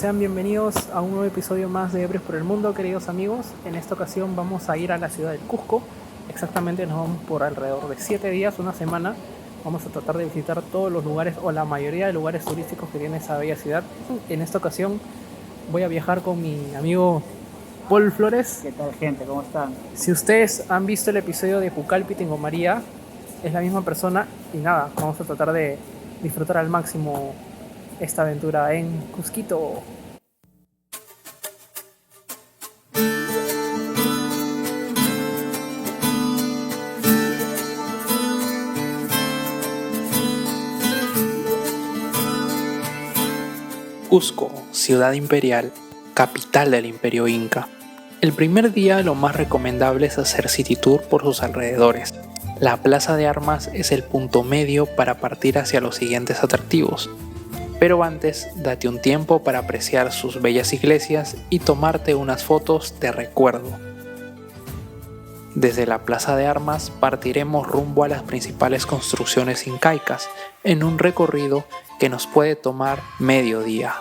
Sean bienvenidos a un nuevo episodio más de Ebrios por el Mundo, queridos amigos. En esta ocasión vamos a ir a la ciudad del Cusco. Exactamente nos vamos por alrededor de 7 días, una semana. Vamos a tratar de visitar todos los lugares o la mayoría de lugares turísticos que tiene esa bella ciudad. En esta ocasión voy a viajar con mi amigo Paul Flores. ¿Qué tal, gente? ¿Cómo están? Si ustedes han visto el episodio de Pucallpa y Tingo María, es la misma persona y nada, vamos a tratar de disfrutar al máximo esta aventura en Cusquito. Cusco, ciudad imperial, capital del Imperio Inca. El primer día lo más recomendable es hacer city tour por sus alrededores. La plaza de armas es el punto medio para partir hacia los siguientes atractivos. Pero antes, date un tiempo para apreciar sus bellas iglesias y tomarte unas fotos de recuerdo. Desde la plaza de armas partiremos rumbo a las principales construcciones incaicas en un recorrido que nos puede tomar medio día.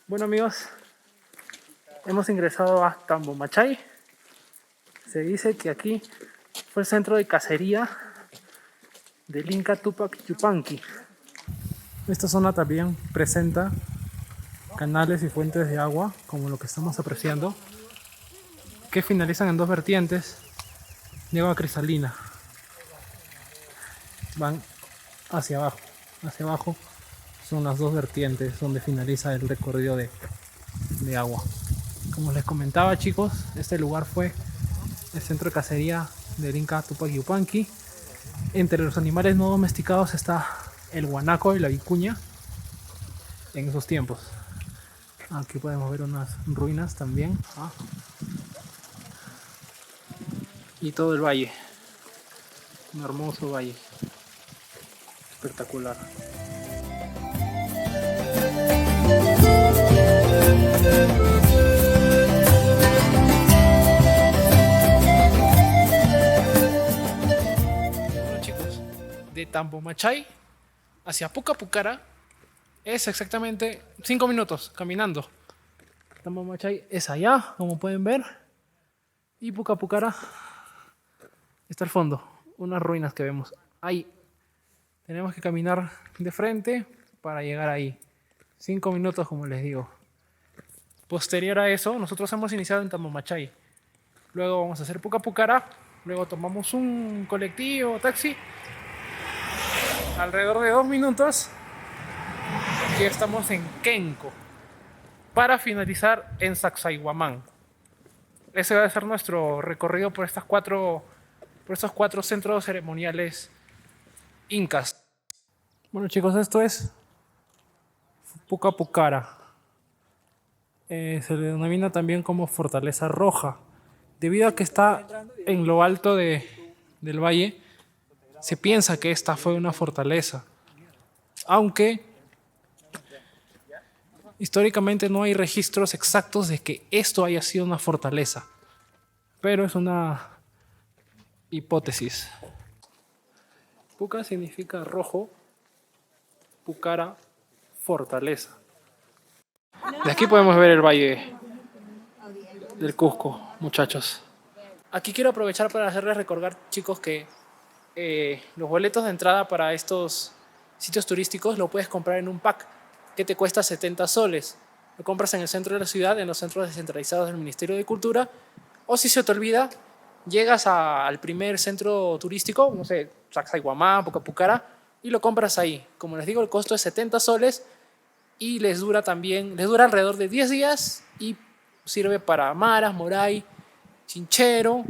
Bueno amigos, hemos ingresado a Tambomachay. Se dice que aquí fue el centro de cacería del Inca Tupac Yupanqui. Esta zona también presenta canales y fuentes de agua, como lo que estamos apreciando, que finalizan en dos vertientes de agua cristalina. Van hacia abajo son las dos vertientes donde finaliza el recorrido de agua. Como les comentaba, chicos, este lugar fue el centro de cacería del Inca Tupac Yupanqui. Entre los animales no domesticados está el guanaco y la vicuña en esos tiempos. Aquí podemos ver unas ruinas también. Y todo el valle, un hermoso valle, espectacular. Bueno chicos, de Tambomachay hacia Pucapucara es exactamente 5 minutos caminando. Tambomachay es allá, como pueden ver, y Pucapucara está al fondo, unas ruinas que vemos ahí. Tenemos que caminar de frente para llegar ahí. 5 minutos, como les digo. Posterior a eso, nosotros hemos iniciado en Tambomachay. Luego vamos a hacer Pucapucara. Luego tomamos un colectivo o taxi. Alrededor de 2 minutos. Ya estamos en Kenco. Para finalizar en Sacsayhuamán. Ese va a ser nuestro recorrido por estos 4 centros ceremoniales incas. Bueno chicos, esto es Pucapucara. Se le denomina también como Fortaleza Roja. Debido a que está en lo alto del valle, se piensa que esta fue una fortaleza. Aunque históricamente no hay registros exactos de que esto haya sido una fortaleza. Pero es una hipótesis. Puca significa rojo, Pucara, fortaleza. De aquí podemos ver el valle del Cusco, muchachos. Aquí quiero aprovechar para hacerles recordar, chicos, que los boletos de entrada para estos sitios turísticos lo puedes comprar en un pack que te cuesta 70 soles. Lo compras en el centro de la ciudad, en los centros descentralizados del Ministerio de Cultura, o si se te olvida, llegas al primer centro turístico, no sé, Sacsayhuamán, Pucapucara, y lo compras ahí. Como les digo, el costo es 70 soles y les dura alrededor de 10 días y sirve para Maras, Moray, Chinchero,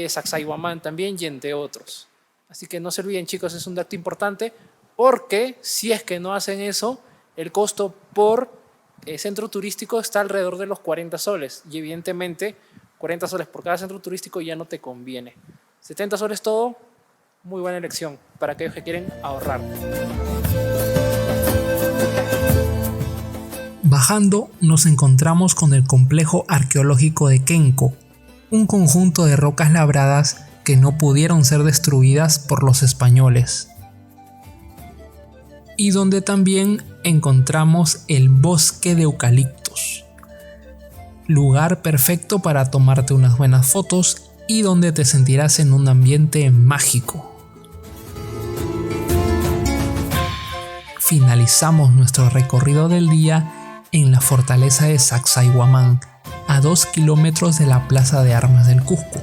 Sacsayhuamán también y entre otros. Así que no se olviden, chicos, es un dato importante porque si es que no hacen eso, el costo por centro turístico está alrededor de los 40 soles y evidentemente 40 soles por cada centro turístico ya no te conviene. 70 soles todo, muy buena elección para aquellos que quieren ahorrar. Bajando nos encontramos con el complejo arqueológico de Kenco, un conjunto de rocas labradas que no pudieron ser destruidas por los españoles. y donde también encontramos el bosque de eucaliptos. Lugar perfecto para tomarte unas buenas fotos y donde te sentirás en un ambiente mágico. Finalizamos nuestro recorrido del día en la fortaleza de Sacsayhuamán, a 2 kilómetros de la Plaza de Armas del Cusco.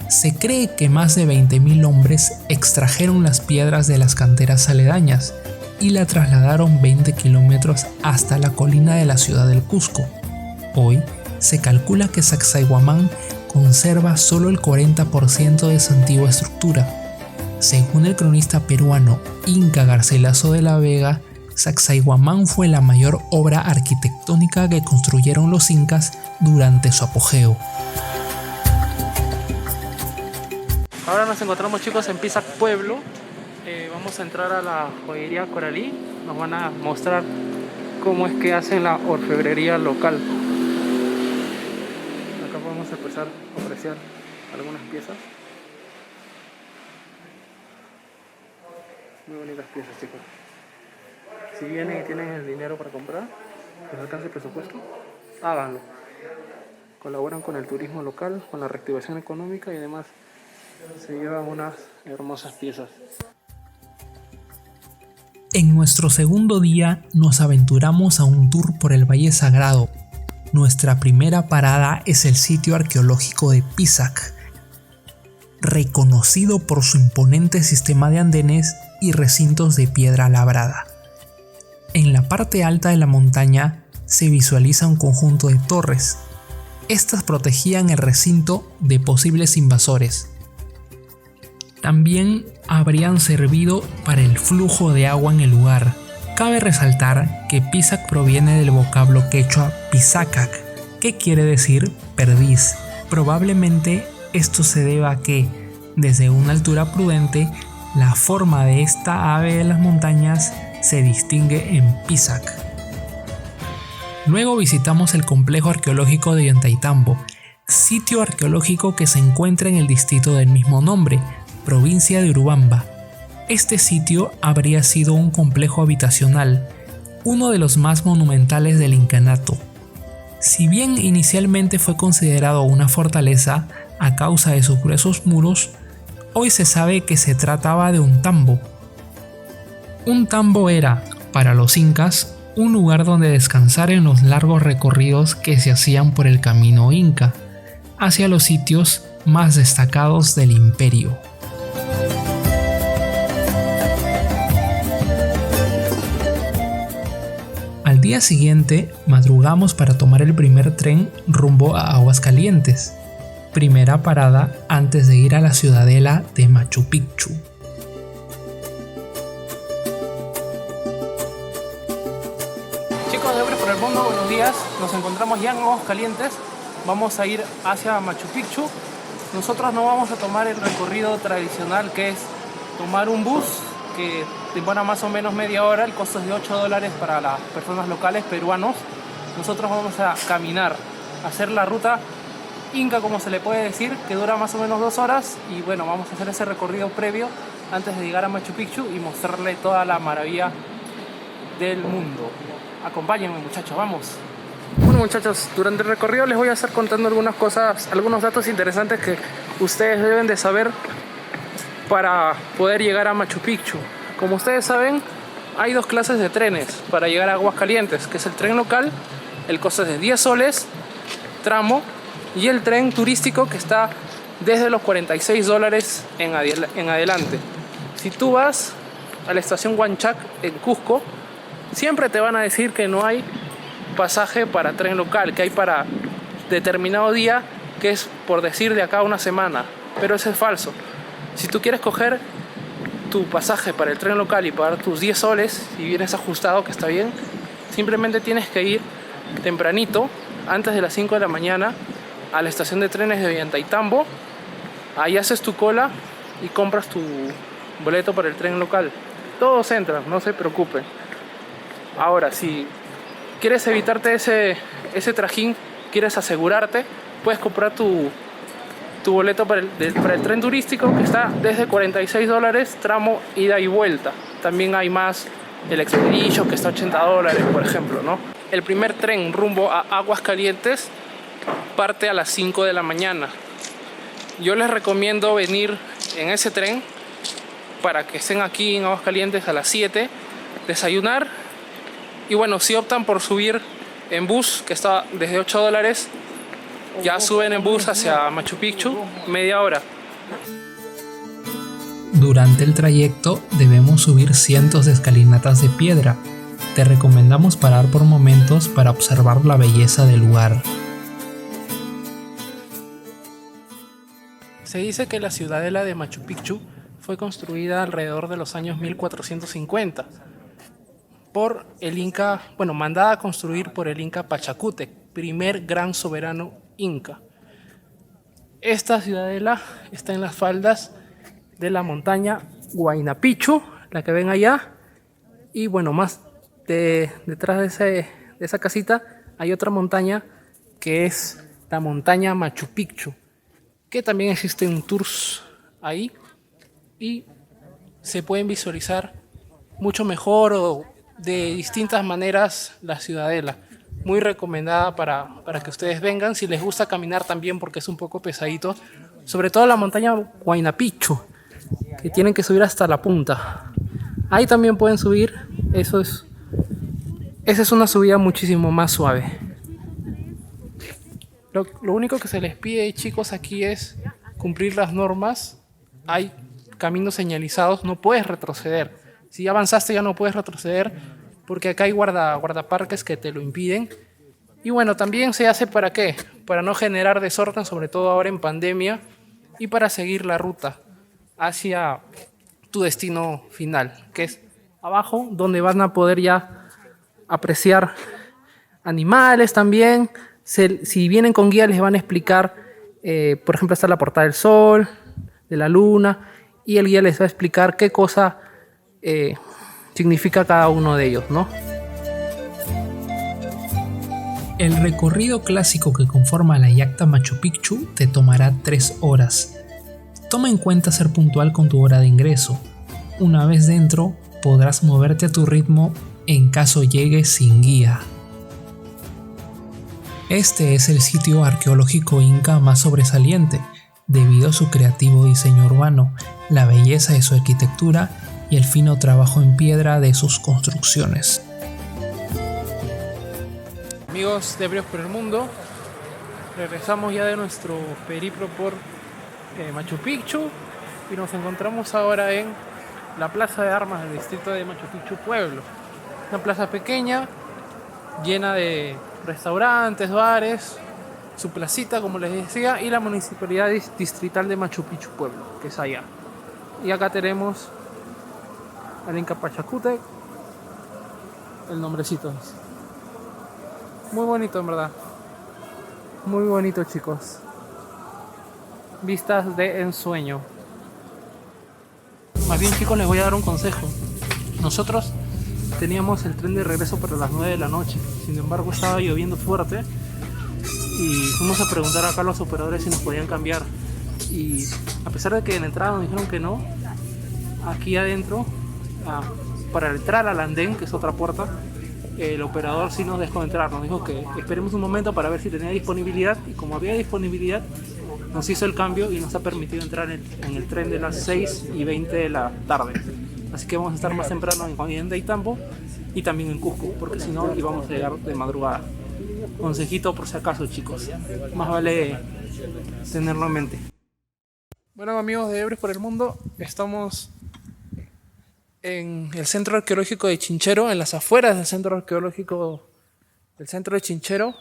Se cree que más de 20.000 hombres extrajeron las piedras de las canteras aledañas y la trasladaron 20 kilómetros hasta la colina de la ciudad del Cusco. Hoy se calcula que Sacsayhuamán conserva solo el 40% de su antigua estructura. Según el cronista peruano Inca Garcilaso de la Vega, Sacsayhuamán fue la mayor obra arquitectónica que construyeron los incas durante su apogeo. Ahora nos encontramos, chicos, en Pisac Pueblo. Vamos a entrar a la joyería Coralí. Nos van a mostrar cómo es que hacen la orfebrería local. Acá podemos empezar a apreciar algunas piezas. Muy bonitas piezas, chicos. Si vienen y tienen el dinero para comprar, les alcanza el presupuesto, háganlo. Colaboran con el turismo local, con la reactivación económica y demás. Se llevan unas hermosas piezas. En nuestro segundo día nos aventuramos a un tour por el Valle Sagrado. Nuestra primera parada es el sitio arqueológico de Pisac, reconocido por su imponente sistema de andenes y recintos de piedra labrada. En la parte alta de la montaña se visualiza un conjunto de torres. Estas protegían el recinto de posibles invasores. También habrían servido para el flujo de agua en el lugar. Cabe resaltar que Pisac proviene del vocablo quechua pisacac, que quiere decir perdiz. Probablemente esto se deba a que, desde una altura prudente, la forma de esta ave de las montañas se distingue en Pisac. Luego visitamos el complejo arqueológico de Ollantaytambo, sitio arqueológico que se encuentra en el distrito del mismo nombre, provincia de Urubamba. Este sitio habría sido un complejo habitacional, uno de los más monumentales del incanato. Si bien inicialmente fue considerado una fortaleza a causa de sus gruesos muros, hoy se sabe que se trataba de un tambo. Un tambo era, para los incas, un lugar donde descansar en los largos recorridos que se hacían por el camino inca, hacia los sitios más destacados del imperio. Al día siguiente, madrugamos para tomar el primer tren rumbo a Aguascalientes, primera parada antes de ir a la ciudadela de Machu Picchu. Chicos de Hombres por el Mundo, buenos días. Nos encontramos ya en Aguascalientes. Vamos a ir hacia Machu Picchu. Nosotros no vamos a tomar el recorrido tradicional, que es tomar un bus que demora más o menos media hora. El costo es de $8 para las personas locales peruanos. Nosotros vamos a caminar, a hacer la ruta inca, como se le puede decir, que dura más o menos 2 horas. Y bueno, vamos a hacer ese recorrido previo antes de llegar a Machu Picchu y mostrarle toda la maravilla del mundo. Acompáñenme, muchachos, vamos. Bueno, muchachos, durante el recorrido les voy a estar contando algunas cosas, algunos datos interesantes que ustedes deben de saber para poder llegar a Machu Picchu. Como ustedes saben, hay 2 clases de trenes para llegar a Aguascalientes, que es el tren local, el costo es de 10 soles, tramo, y el tren turístico, que está desde los $46 en adelante. Si tú vas a la estación Huanchac en Cusco, siempre te van a decir que no hay pasaje para tren local, que hay para determinado día, que es por decir de acá a una semana, pero eso es falso. Si tú quieres coger tu pasaje para el tren local y pagar tus 10 soles y vienes ajustado, que está bien, simplemente tienes que ir tempranito, antes de las 5 de la mañana, a la estación de trenes de Ollantaytambo. Ahí haces tu cola y compras tu boleto para el tren local. Todos entran, no se preocupen. Ahora, si quieres evitarte ese trajín, quieres asegurarte, puedes comprar tu tu boleto para el tren turístico, que está desde $46, tramo ida y vuelta. También hay más el Expedition, que está a $80, por ejemplo, ¿no? El primer tren rumbo a Aguascalientes parte a las 5 de la mañana. Yo les recomiendo venir en ese tren para que estén aquí en Aguascalientes a las 7, desayunar. Y bueno, si optan por subir en bus, que está desde $8, ya suben en bus hacia Machu Picchu, media hora. Durante el trayecto debemos subir cientos de escalinatas de piedra. Te recomendamos parar por momentos para observar la belleza del lugar. Se dice que la ciudadela de Machu Picchu fue construida alrededor de los años 1450 por el Inca, mandada a construir por el Inca Pachacútec, primer gran soberano inca. Esta ciudadela está en las faldas de la montaña Huayna Picchu, la que ven allá, y más detrás de esa casita hay otra montaña que es la montaña Machu Picchu, que también existen tours ahí y se pueden visualizar mucho mejor o de distintas maneras la ciudadela. Muy recomendada para que ustedes vengan, si les gusta caminar también, porque es un poco pesadito, sobre todo la montaña Huayna Picchu, que tienen que subir hasta la punta. Ahí también pueden subir, esa es una subida muchísimo más suave. Lo único que se les pide, chicos, aquí es cumplir las normas. Hay caminos señalizados, no puedes retroceder. Si ya avanzaste ya no puedes retroceder, porque acá hay guardaparques que te lo impiden. Y también se hace ¿para qué? Para no generar desorden, sobre todo ahora en pandemia, y para seguir la ruta hacia tu destino final, que es abajo, donde van a poder ya apreciar animales también. Si vienen con guía les van a explicar, por ejemplo, está la Portada del Sol, de la Luna, y el guía les va a explicar qué cosa significa cada uno de ellos, ¿no? El recorrido clásico que conforma la Yacta Machu Picchu te tomará 3 horas. Toma en cuenta ser puntual con tu hora de ingreso. Una vez dentro, podrás moverte a tu ritmo en caso llegues sin guía. Este es el sitio arqueológico inca más sobresaliente, debido a su creativo diseño urbano, la belleza de su arquitectura y el fino trabajo en piedra de sus construcciones. Amigos de Ebrios por el Mundo, regresamos ya de nuestro periplo por Machu Picchu y nos encontramos ahora en la Plaza de Armas del distrito de Machu Picchu Pueblo. Una plaza pequeña, llena de restaurantes, bares, su placita, como les decía, y la municipalidad distrital de Machu Picchu Pueblo, que es allá. Y acá tenemos al Inca Pachacútec, el nombrecito. Muy bonito, en verdad. Muy bonito, chicos. Vistas de ensueño. Más bien, chicos, les voy a dar un consejo. Nosotros teníamos el tren de regreso para las 9 de la noche. Sin embargo, estaba lloviendo fuerte y fuimos a preguntar acá a los operadores si nos podían cambiar. Y a pesar de que en la entrada nos dijeron que no, aquí adentro, para entrar al andén, que es otra puerta, el operador sí nos dejó entrar. Nos dijo que esperemos un momento para ver si tenía disponibilidad, y como había disponibilidad nos hizo el cambio y nos ha permitido entrar en el tren de las 6:20 de la tarde. Así que vamos a estar más temprano en Ollantaytambo y también en Cusco, porque si no íbamos a llegar de madrugada. Consejito por si acaso, chicos, más vale tenerlo en mente. Bueno, amigos de Ebrios por el Mundo, estamos en el centro arqueológico de Chinchero, en las afueras del centro arqueológico del centro de Chinchero.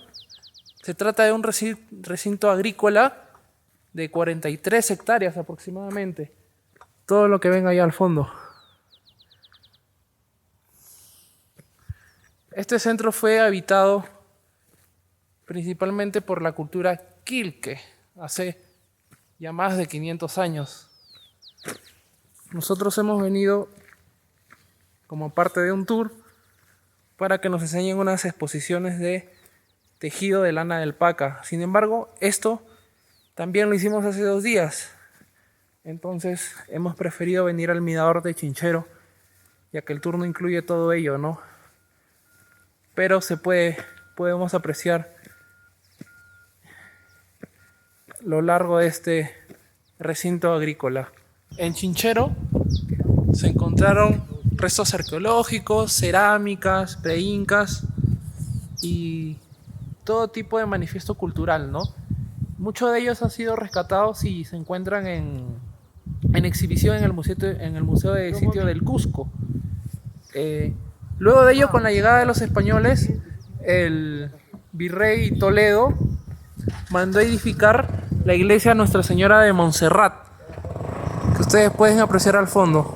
Se trata de un recinto agrícola de 43 hectáreas aproximadamente. Todo lo que ven ahí al fondo. Este centro fue habitado principalmente por la cultura Quilque hace ya más de 500 años. Nosotros hemos venido como parte de un tour para que nos enseñen unas exposiciones de tejido de lana de alpaca. Sin embargo, esto también lo hicimos hace 2 días. Entonces hemos preferido venir al Mirador de Chinchero, ya que el tour no incluye todo ello, ¿no? Pero podemos apreciar lo largo de este recinto agrícola. En Chinchero se encontraron restos arqueológicos, cerámicas, preincas y todo tipo de manifiesto cultural, ¿no? Muchos de ellos han sido rescatados y se encuentran en exhibición en el Museo de Sitio del Cusco. Luego de ello, con la llegada de los españoles, el virrey Toledo mandó edificar la iglesia Nuestra Señora de Montserrat, que ustedes pueden apreciar al fondo,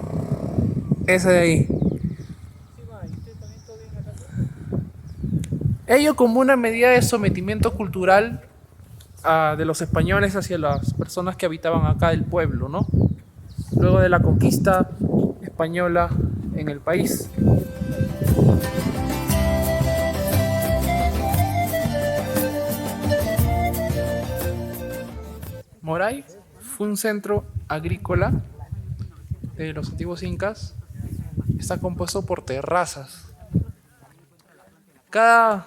ese de ahí. Ello como una medida de sometimiento cultural de los españoles hacia las personas que habitaban acá del pueblo, ¿no? Luego de la conquista española en el país. Moray fue un centro agrícola de los antiguos incas. Está compuesto por terrazas. Cada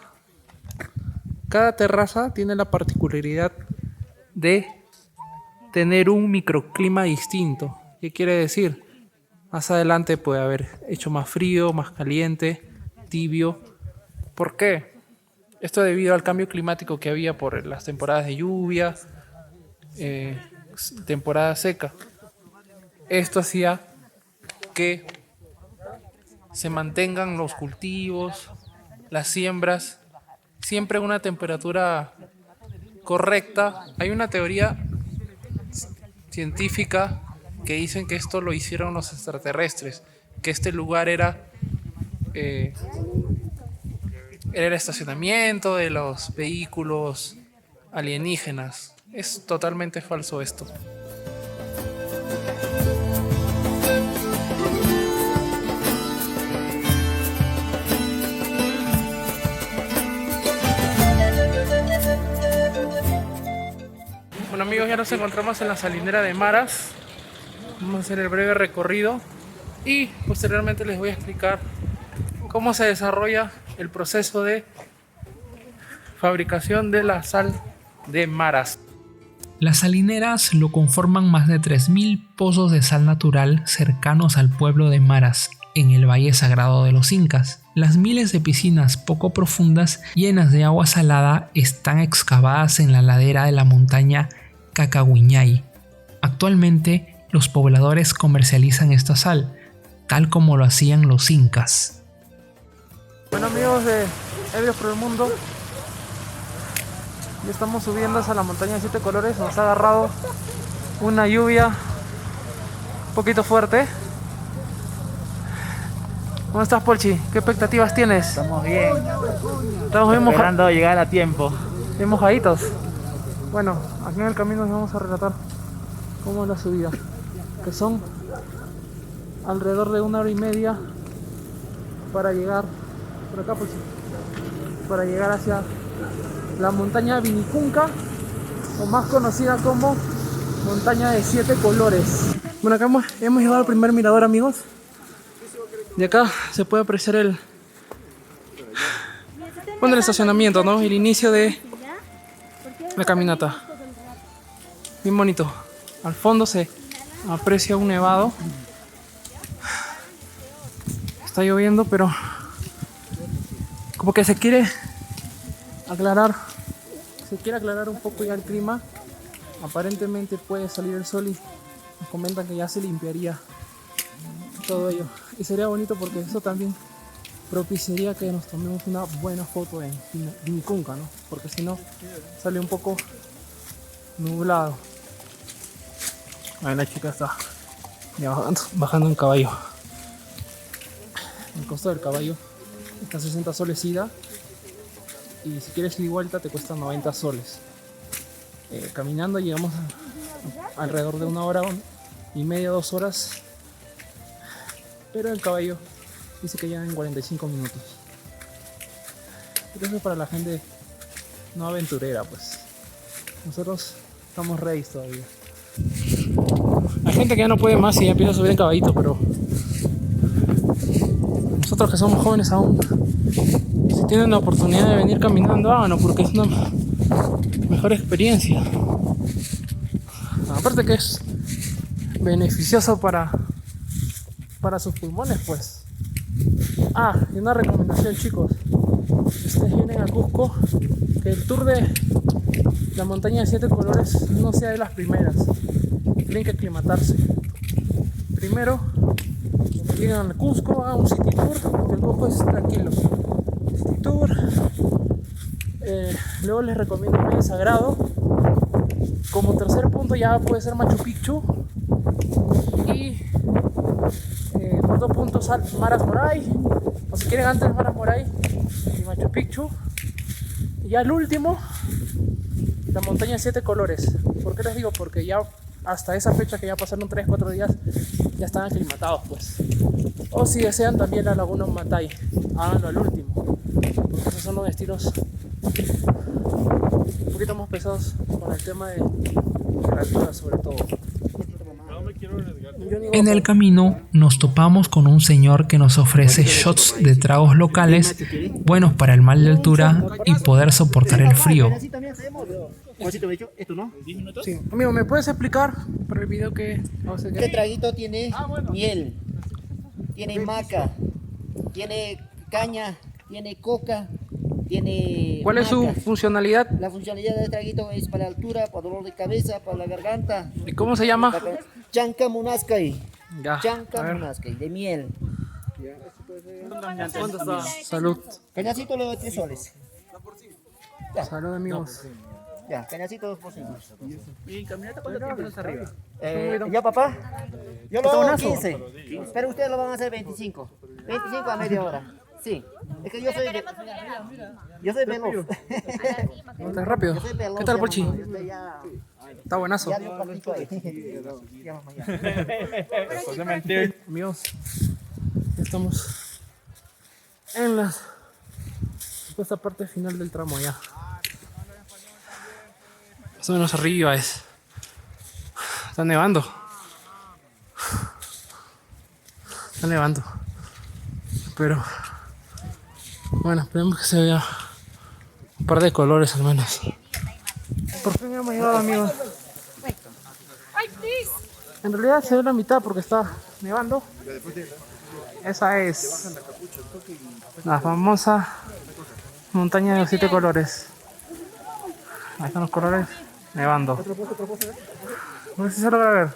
terraza tiene la particularidad de tener un microclima distinto. ¿Qué quiere decir? Más adelante puede haber hecho más frío, más caliente, tibio. ¿Por qué? Esto debido al cambio climático que había por las temporadas de lluvia, temporada seca. Esto hacía que se mantengan los cultivos, las siembras, siempre a una temperatura correcta. Hay una teoría científica que dicen que esto lo hicieron los extraterrestres, que este lugar era el estacionamiento de los vehículos alienígenas. Es totalmente falso esto. Bueno amigos, ya nos encontramos en la salinera de Maras. Vamos a hacer el breve recorrido y posteriormente les voy a explicar cómo se desarrolla el proceso de fabricación de la sal de Maras. Las salineras lo conforman más de 3.000 pozos de sal natural cercanos al pueblo de Maras, en el Valle Sagrado de los Incas. Las miles de piscinas poco profundas llenas de agua salada están excavadas en la ladera de la montaña Cacahuiñay. Actualmente, los pobladores comercializan esta sal, tal como lo hacían los incas. Bueno amigos de Ebrios por el Mundo, ya estamos subiendo hacia la montaña de 7 colores. Nos ha agarrado una lluvia un poquito fuerte. ¿Cómo estás, Polchi? ¿Qué expectativas tienes? Estamos bien. Estamos bien esperando llegar a tiempo. Bien mojaditos. Bueno, aquí en el camino les vamos a relatar cómo es la subida, que son alrededor de 1 hora y media para llegar por acá, Polchi, para llegar hacia la montaña Vinicunca, o más conocida como montaña de 7 colores. Bueno, acá hemos llegado al primer mirador, amigos. De acá se puede apreciar el estacionamiento, ¿no? El inicio de la caminata. Bien bonito. Al fondo se aprecia un nevado. Está lloviendo, pero como que se quiere aclarar un poco ya el clima. Aparentemente puede salir el sol y nos comentan que ya se limpiaría todo ello, y sería bonito porque eso también propiciaría que nos tomemos una buena foto en Vinicunca, ¿no? Porque si no sale un poco nublado. Ahí la chica está ya bajando en caballo. El costo del caballo está 60 soles ida, y si quieres ir y vuelta te cuesta 90 soles. Caminando llegamos alrededor de 1 hora y media, 2 horas, pero el caballo dice que llegan en 45 minutos. Pero eso es para la gente no aventurera, pues. Nosotros estamos ready todavía. Hay gente que ya no puede más y ya empieza a subir en caballito, pero nosotros que somos jóvenes aún, si tienen la oportunidad de venir caminando, háganlo, porque es una mejor experiencia. Aparte que es beneficioso para sus pulmones, pues. Y una recomendación, chicos. Si ustedes vienen a Cusco, que el tour de la montaña de 7 colores no sea de las primeras. Tienen que aclimatarse. Primero, llegan a Cusco, hagan un city tour, porque el Cusco es tranquilo. City tour. Luego les recomiendo Valle Sagrado. Como tercer punto ya puede ser Machu Picchu. Y cuarto punto Mara Moray. O si quieren antes Mara Moray y Machu Picchu. Y ya el último, la montaña de 7 colores. ¿Por qué les digo? Porque ya hasta esa fecha, que ya pasaron 3-4 días, ya están aclimatados, pues. O si desean también la Laguna Matay, háganlo al último, porque esos son los destinos un poquito más pesados con el tema de la altura, sobre todo. En el camino nos topamos con un señor que nos ofrece shots de tragos locales buenos para el mal de altura y poder soportar el frío. ¿Esto no? Sí. Amigo, ¿me puedes explicar por el video que vamos a hacer? Este traguito tiene miel, tiene maca, tiene caña, tiene coca, tiene ¿Cuál es su maca. funcionalidad? La funcionalidad de este traguito es para altura, para dolor de cabeza, para la garganta. ¿Y cómo se llama? Chanca Munascay. Ya, Chanca a ver. Munascay, de miel. Salud. Cañacito le doy 3 soles. Salud, amigos. Ya, cañacito 2 por 5. ¿Y caminata cuánto tiempo nos arriba? ¿Ya, papá? Yo lo hago 15, pero ustedes lo van a hacer 25. 25 a media hora. Sí, es que yo soy veloz. Está rápido. Yo soy veloz, ¿Qué tal, ya, Pochi? mamá, yo estoy ya- Está buenazo. ya dio un partito ahí. Ya, mamá, ya. Amigos, ya estamos en la supuesta parte final del tramo ya. Más o menos arriba es. Está nevando. Está nevando. Pero bueno, esperemos que se vea un par de colores al menos. Por fin hemos llegado, amigos. En realidad se ve la mitad porque está nevando. Esa es la famosa montaña de los 7 colores. Ahí están los colores nevando. No sé si se logra ver.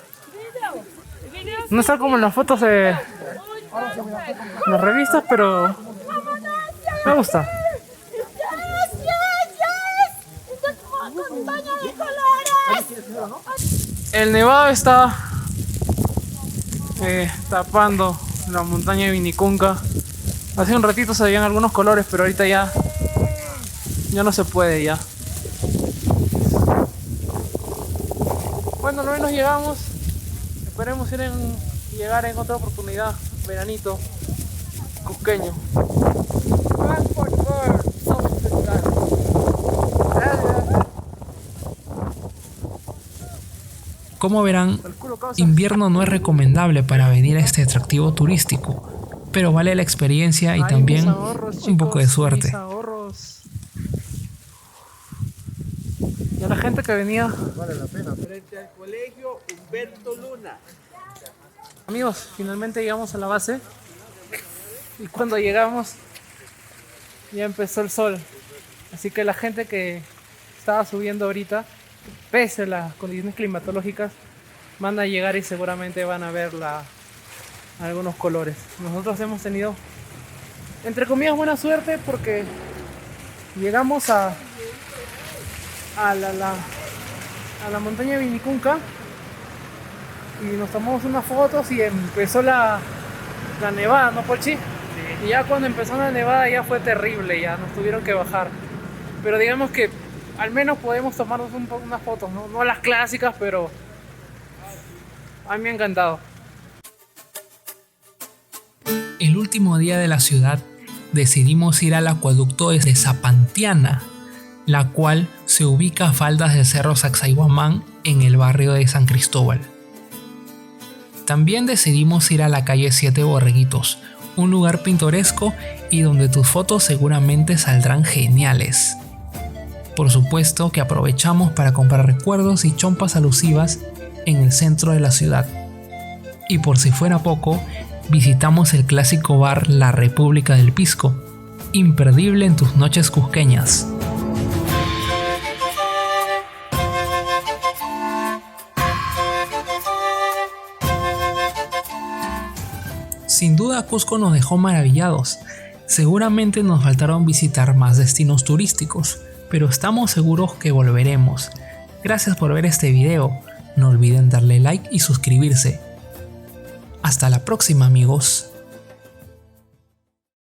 No está como en las fotos de las revistas, pero me gusta. El nevado está tapando la montaña de Vinicunca. Hace un ratito se veían algunos colores, pero ahorita ya no se puede ya. Bueno, al menos llegamos. Esperemos llegar en otra oportunidad. Veranito cusqueño. Como verán, invierno no es recomendable para venir a este atractivo turístico, pero vale la experiencia y también un poco de suerte. Mis ahorros. Y a la gente que venía. Frente al colegio Humberto Luna. Amigos, finalmente llegamos a la base. Y cuando llegamos ya empezó el sol. Así que la gente que estaba subiendo ahorita, pese a las condiciones climatológicas, van a llegar y seguramente van a ver algunos colores. Nosotros hemos tenido, entre comillas, buena suerte porque llegamos a la montaña de Vinicunca y nos tomamos unas fotos y empezó la nevada, ¿no, Pochi? Sí. Y ya cuando empezó la nevada ya fue terrible, ya nos tuvieron que bajar. Pero digamos que al menos podemos tomarnos unas fotos, ¿no? No las clásicas, pero a mí me ha encantado. El último día de la ciudad decidimos ir al acueducto de Zapantiana, la cual se ubica a faldas del Cerro Sacsayhuamán en el barrio de San Cristóbal. También decidimos ir a la calle 7 Borreguitos, un lugar pintoresco y donde tus fotos seguramente saldrán geniales. Por supuesto que aprovechamos para comprar recuerdos y chompas alusivas en el centro de la ciudad. Y por si fuera poco, visitamos el clásico bar La República del Pisco, imperdible en tus noches cusqueñas. Sin duda Cusco nos dejó maravillados. Seguramente nos faltaron visitar más destinos turísticos, pero estamos seguros que volveremos. Gracias por ver este video. No olviden darle like y suscribirse. Hasta la próxima, amigos.